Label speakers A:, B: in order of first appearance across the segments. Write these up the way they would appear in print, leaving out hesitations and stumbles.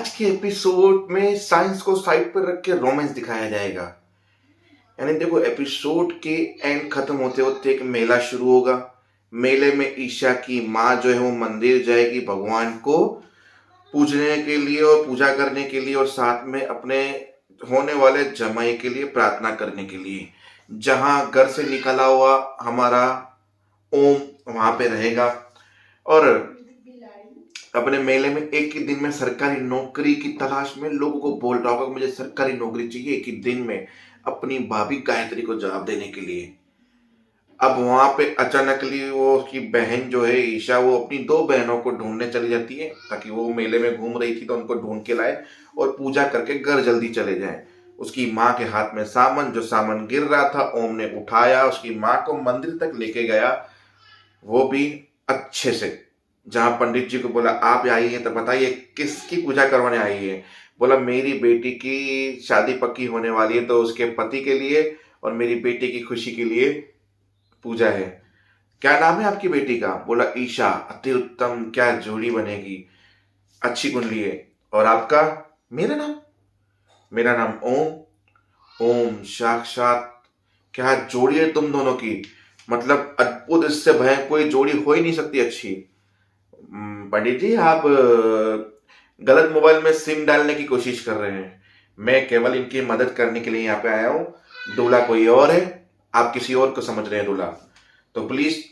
A: आज के एपिसोड में साइंस को साइड पर रख के रोमांस दिखाया जाएगा। यानी देखो, एपिसोड के एंड खत्म होते होते एक मेला शुरू होगा। मेले में ईशा की माँ जो है वो मंदिर जाएगी भगवान को पूजने के लिए और पूजा करने के लिए, और साथ में अपने होने वाले जमाई के लिए प्रार्थना करने के लिए। जहां घर से निकला हुआ हमारा ओम वहां पे रहेगा, और अपने मेले में एक ही दिन में सरकारी नौकरी की तलाश में लोगों को बोल रहा होगा मुझे सरकारी नौकरी चाहिए एक ही दिन में, अपनी भाभी गायत्री को जवाब देने के लिए। अब वहां पे अचानकली वो उसकी बहन जो है ईशा, वो अपनी दो बहनों को ढूंढने चली जाती है, ताकि वो मेले में घूम रही थी तो उनको ढूंढ के लाए और पूजा करके घर जल्दी चले जाए। उसकी माँ के हाथ में सामान, जो सामान गिर रहा था ओम ने उठाया, उसकी माँ को मंदिर तक लेके गया, वो भी अच्छे से। जहां पंडित जी को बोला आप आई हैं तो बताइए किसकी पूजा करवाने आई है। बोला मेरी बेटी की शादी पक्की होने वाली है तो उसके पति के लिए और मेरी बेटी की खुशी के लिए पूजा है। क्या नाम है आपकी बेटी का? बोला ईशा। अति उत्तम, क्या जोड़ी बनेगी, अच्छी कुंडली है। और आपका? मेरा नाम ओम। ओम साक्षात, क्या जोड़ी है तुम दोनों की, मतलब अद्भुत, इससे भय कोई जोड़ी हो ही नहीं सकती अच्छी। पंडित जी आप गलत मोबाइल में सिम डालने की कोशिश कर रहे हैं। मैं केवल इनकी मदद करने के लिए यहाँ पे आया हूँ। दूल्हा कोई और है, आप किसी और को समझ रहे हैं दूल्हा। तो प्लीज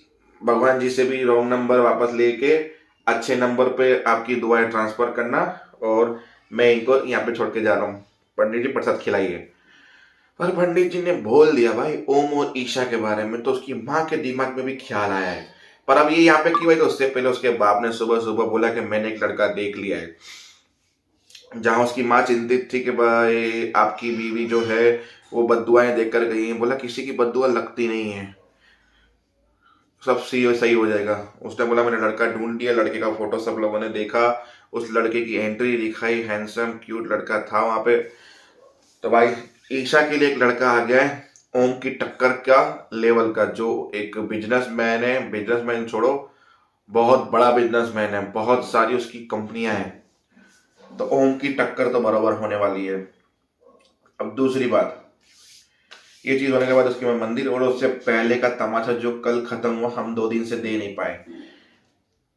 A: भगवान जी से भी रॉन्ग नंबर वापस लेके अच्छे नंबर पे आपकी दुआएं ट्रांसफर करना, और मैं इनको यहाँ पे छोड़ के जा रहा हूँ। पंडित जी प्रसाद खिलाइए। पर पंडित जी ने बोल दिया भाई ओम और ईशा के बारे में, तो उसकी माँ के दिमाग में भी ख्याल आया है। पर अब ये यहाँ पे क्यों है? तो उससे पहले उसके बाप ने सुबह सुबह बोला कि मैंने एक लड़का देख लिया है। जहां उसकी माँ चिंतित थी कि भाई आपकी बीवी जो है वो बद्दुआएं देकर गई हैं। बोला किसी की बद्दुआ लगती नहीं है, सब सही सही हो जाएगा। उसने बोला मैंने लड़का ढूंढ लिया, लड़के का फोटो सब लोगों ने देखा, उस लड़के की एंट्री दिखाई, हैंडसम क्यूट लड़का था वहां पे। तो भाई ईशा के लिए एक लड़का आ गया है ओम की टक्कर का लेवल का, जो एक बिजनेसमैन है। बिजनेसमैन छोड़ो, बहुत बड़ा बिजनेसमैन है, बहुत सारी उसकी कंपनियां हैं। तो ओम की टक्कर तो बराबर होने वाली है। अब दूसरी बात, ये चीज होने के बाद उसके बाद मंदिर, और उससे पहले का तमाशा जो कल खत्म हुआ, हम 2 दिन से दे नहीं पाए।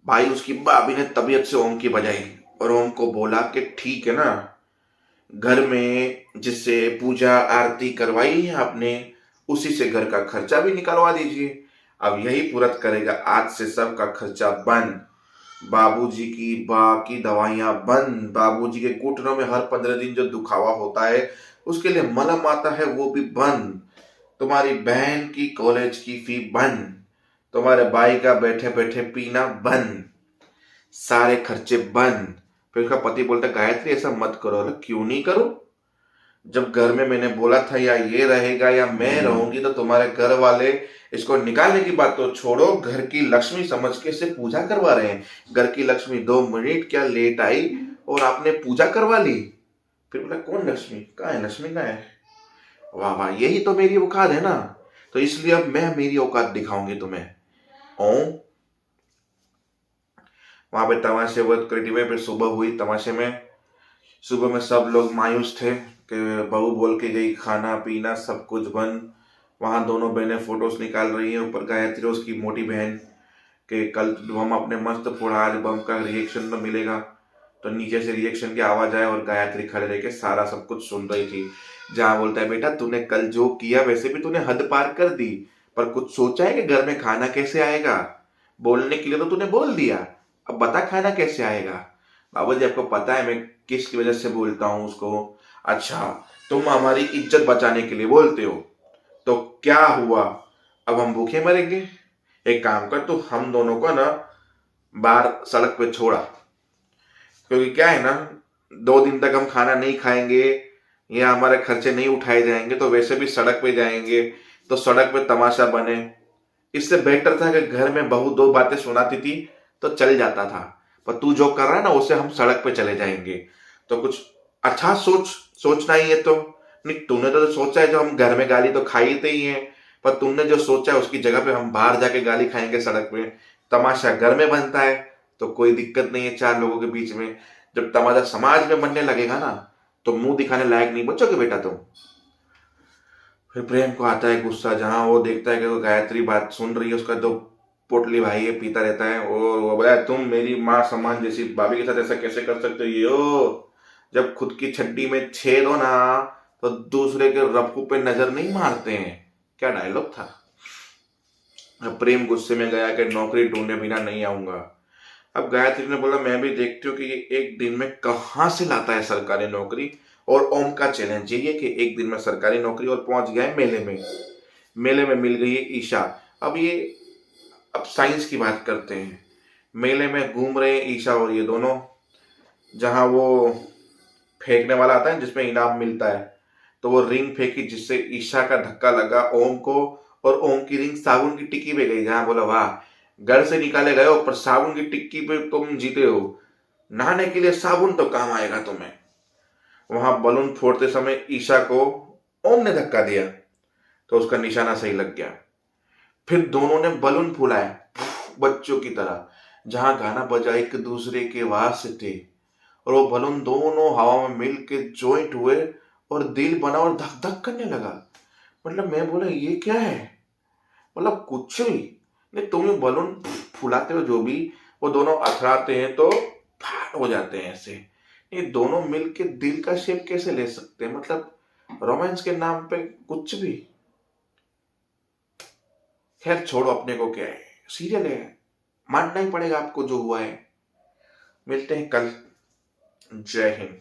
A: भाई उसकी भाभी ने तबीयत से ओम की बजाई और ओम को बोला कि ठीक है ना, घर में जिससे पूजा आरती करवाई है आपने, उसी से घर का खर्चा भी निकलवा दीजिए। अब यही पूरत करेगा, आज से सबका खर्चा बंद। बाबूजी की बाकी दवाइयां बंद, बाबूजी के घुटनों में हर 15 दिन जो दुखावा होता है उसके लिए मलहम आता है वो भी बंद। तुम्हारी बहन की कॉलेज की फी बंद, तुम्हारे भाई का बैठे बैठे पीना बंद, सारे खर्चे बंद। फिर उसका पति बोलता गायत्री ऐसा मत करो। अरे क्यों नहीं करो? जब घर में मैंने बोला था या ये रहेगा या मैं रहूंगी, तो तुम्हारे घर वाले इसको निकालने की बात तो छोड़ो, घर की लक्ष्मी समझ के इसे पूजा करवा रहे हैं। घर की लक्ष्मी 2 मिनट क्या लेट आई और आपने पूजा करवा ली। फिर बोला कौन लक्ष्मी, कहाँ है लक्ष्मी, कहाँ है? वाह वाह, यही तो मेरी औकात है ना, तो इसलिए अब मैं मेरी औकात दिखाऊंगी तुम्हें। ओम वहां पे तमाशे बहुत क्रिएटिव है। फिर सुबह हुई, तमाशे में सुबह में सब लोग मायूस थे कि बहू बोल के गई, खाना पीना सब कुछ बंद। वहां दोनों बहनें फोटोज निकाल रही हैं। ऊपर गायत्री उसकी मोटी बहन के कल हम अपने मस्त फोड़ा, आज बम का रिएक्शन तो मिलेगा। तो नीचे से रिएक्शन की आवाज आया और गायत्री खड़े रह के सारा सब कुछ सुन रही थी। जहां बोलता है बेटा तूने कल जो किया वैसे भी तूने हद पार कर दी, पर कुछ सोचा है कि घर में खाना कैसे आएगा? बोलने के लिए तो तूने बोल दिया, अब बता खाना कैसे आएगा? बाबू जी आपको पता है मैं किसकी वजह से बोलता हूँ उसको? अच्छा, तुम हमारी इज्जत बचाने के लिए बोलते हो, तो क्या हुआ, अब हम भूखे मरेंगे? एक काम कर, तू हम दोनों को ना बाहर सड़क पे छोड़ा, क्योंकि क्या है ना, 2 दिन तक हम खाना नहीं खाएंगे या हमारे खर्चे नहीं उठाए जाएंगे तो वैसे भी सड़क पे जाएंगे, तो सड़क पे तमाशा बने। इससे बेटर था कि घर में बहू 2 बातें सुनाती थी तो चल जाता था, पर तू जो कर रहा है ना उससे हम सड़क पे चले जाएंगे। तो कुछ अच्छा सोचना ही है। तो नहीं, तूने तो सोचा है जो हम घर में गाली तो खाई ही है, पर तुमने जो सोचा है उसकी जगह पे हम बाहर जाके गाली खाएंगे सड़क पे। तमाशा घर में बनता है तो कोई दिक्कत नहीं है 4 लोगों के बीच में। जब तमाशा समाज में बनने लगेगा ना, तो मुंह दिखाने लायक नहीं बचोगे बेटा तुम। फिर प्रेम को आता है गुस्सा, जहां वो देखता है कि वो गायत्री बात सुन रही है, उसका जो पोटली भाई है पीता रहता है, और वो बोला तुम मेरी माँ सम्मान जैसी भाभी के साथ ऐसा कैसे कर सकते हो यो, जब खुद की छड्डी में छेद हो ना तो दूसरे के रफू पे नजर नहीं मारते हैं। क्या डायलॉग था। अब प्रेम गुस्से में गया कि नौकरी ढूंढने बिना नहीं आऊंगा। अब गायत्री ने बोला मैं भी देखती हूँ कि ये एक दिन में कहाँ से लाता है सरकारी नौकरी। और ओम का चैलेंज ये है कि एक दिन में सरकारी नौकरी, और पहुंच गया है मेले में। मेले में मिल गई है ईशा। अब ये अब साइंस की बात करते हैं। मेले में घूम रहे हैं ईशा और ये दोनों, जहां वो फेंकने वाला आता है जिसमें इनाम मिलता है, तो वो रिंग फेंकी जिससे ईशा का धक्का लगा ओम को, और ओम की रिंग साबुन की टिक्की पे गई, जहां बोला वाह, घर से निकाले गए हो पर साबुन की टिक्की पे तुम जीते हो, नहाने के लिए साबुन तो काम आएगा तुम्हें। वहां बलून फोड़ते समय ईशा को ओम ने धक्का दिया, तो उसका निशाना सही लग गया। फिर दोनों ने बलून फुलाए बच्चों की तरह, जहां गाना बजा एक दूसरे के वास्ते, और वो बलून दोनों हवा में मिल के ज्वाइंट हुए और दिल बना और धक धक करने लगा। मतलब मैं बोला ये क्या है, मतलब कुछ भी नहीं, तुम ये बलून फुलाते हो जो भी, वो दोनों अथड़ाते हैं तो फाट हो जाते हैं ऐसे। ये दोनों मिलके दिल का शेप कैसे ले सकते हैं, मतलब रोमांस के नाम पे कुछ भी। खैर छोड़ो, अपने को क्या है, सीरियल है, मानना ही पड़ेगा आपको जो हुआ है। मिलते हैं कल। जय हिंद।